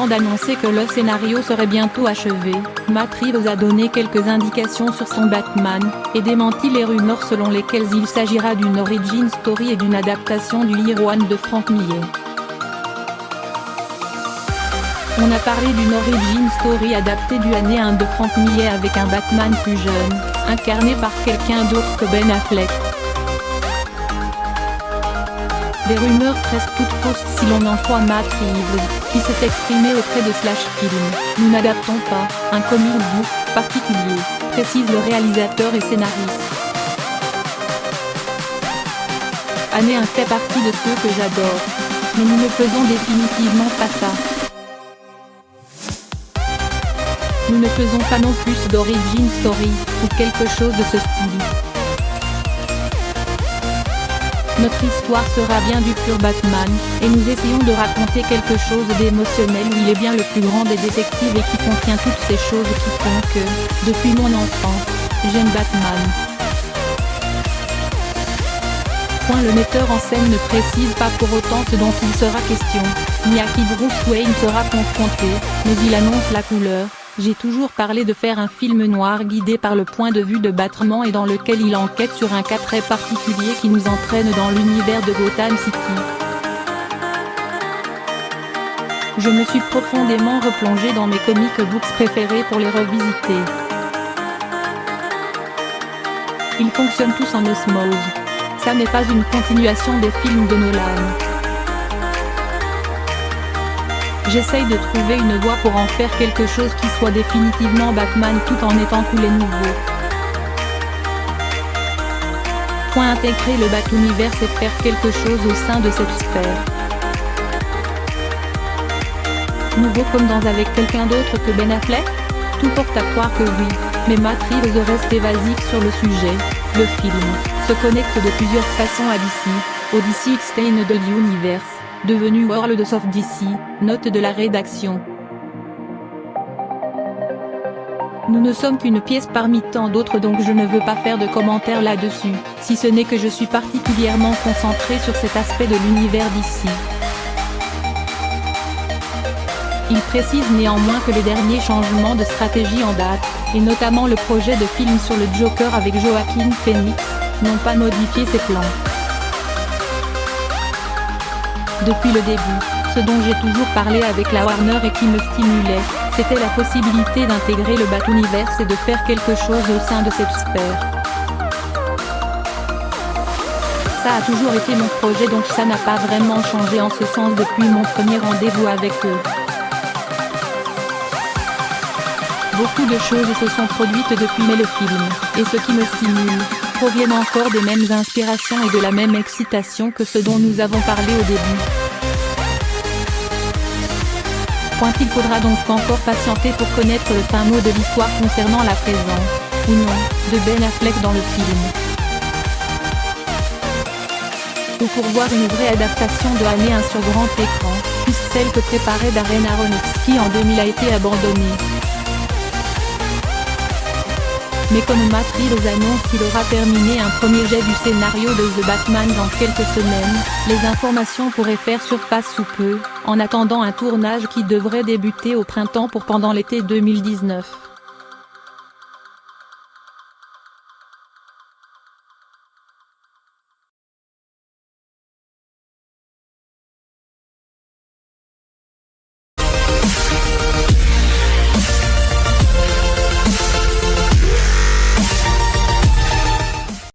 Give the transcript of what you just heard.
temps d'annoncer que le scénario serait bientôt achevé, Matt Reeves a donné quelques indications sur son Batman, et démenti les rumeurs selon lesquelles il s'agira d'une origin story et d'une adaptation du Year One de Frank Miller. On a parlé d'une origin story adaptée du année 1 de Frank Miller avec un Batman plus jeune, incarné par quelqu'un d'autre que Ben Affleck. Des rumeurs presque toutes fausses si l'on en croit Matt Reeves, qui s'est exprimé auprès de Slash Film. Nous n'adaptons pas un comic book particulier, précise le réalisateur et scénariste. Année 1 fait partie de ceux que j'adore. Mais nous ne faisons définitivement pas ça. Nous ne faisons pas non plus d'origin story, ou quelque chose de ce style. Notre histoire sera bien du pur Batman, et nous essayons de raconter quelque chose d'émotionnel où il est bien le plus grand des détectives et qui contient toutes ces choses qui font que, depuis mon enfance, j'aime Batman. Le metteur en scène ne précise pas pour autant ce dont il sera question, ni à qui Bruce Wayne sera confronté, mais il annonce la couleur. J'ai toujours parlé de faire un film noir guidé par le point de vue de Batman et dans lequel il enquête sur un cas très particulier qui nous entraîne dans l'univers de Gotham City. Je me suis profondément replongé dans mes comic books préférés pour les revisiter. Ils fonctionnent tous en osmose. Ça n'est pas une continuation des films de Nolan. J'essaye de trouver une voie pour en faire quelque chose qui soit définitivement Batman tout en étant cool et nouveau. Intégrer le Bat-Universe et faire quelque chose au sein de cette sphère. Nouveau comme dans avec quelqu'un d'autre que Ben Affleck? Tout porte à croire que oui, mais Matt Reeves reste évasif sur le sujet. Le film se connecte de plusieurs façons à DC, au DC Extended Universe, devenu World of DC, note de la rédaction. Nous ne sommes qu'une pièce parmi tant d'autres donc je ne veux pas faire de commentaires là-dessus, si ce n'est que je suis particulièrement concentré sur cet aspect de l'univers DC. Il précise néanmoins que les derniers changements de stratégie en date, et notamment le projet de film sur le Joker avec Joaquin Phoenix, n'ont pas modifié ses plans. Depuis le début, ce dont j'ai toujours parlé avec la Warner et qui me stimulait, c'était la possibilité d'intégrer le Bat-Universe et de faire quelque chose au sein de cette sphère. Ça a toujours été mon projet donc ça n'a pas vraiment changé en ce sens depuis mon premier rendez-vous avec eux. Beaucoup de choses se sont produites depuis mais le film, et ce qui me stimule, proviennent encore des mêmes inspirations et de la même excitation que ce dont nous avons parlé au début. Il faudra donc encore patienter pour connaître le fin mot de l'histoire concernant la présence, ou non, de Ben Affleck dans le film. Ou pour voir une vraie adaptation de Année 1 sur grand écran, puisque celle que préparait Darren Aronofsky en 2000 a été abandonnée. Mais comme Matt Reeves annonce qu'il aura terminé un premier jet du scénario de The Batman dans quelques semaines, les informations pourraient faire surface sous peu, en attendant un tournage qui devrait débuter au printemps pour pendant l'été 2019.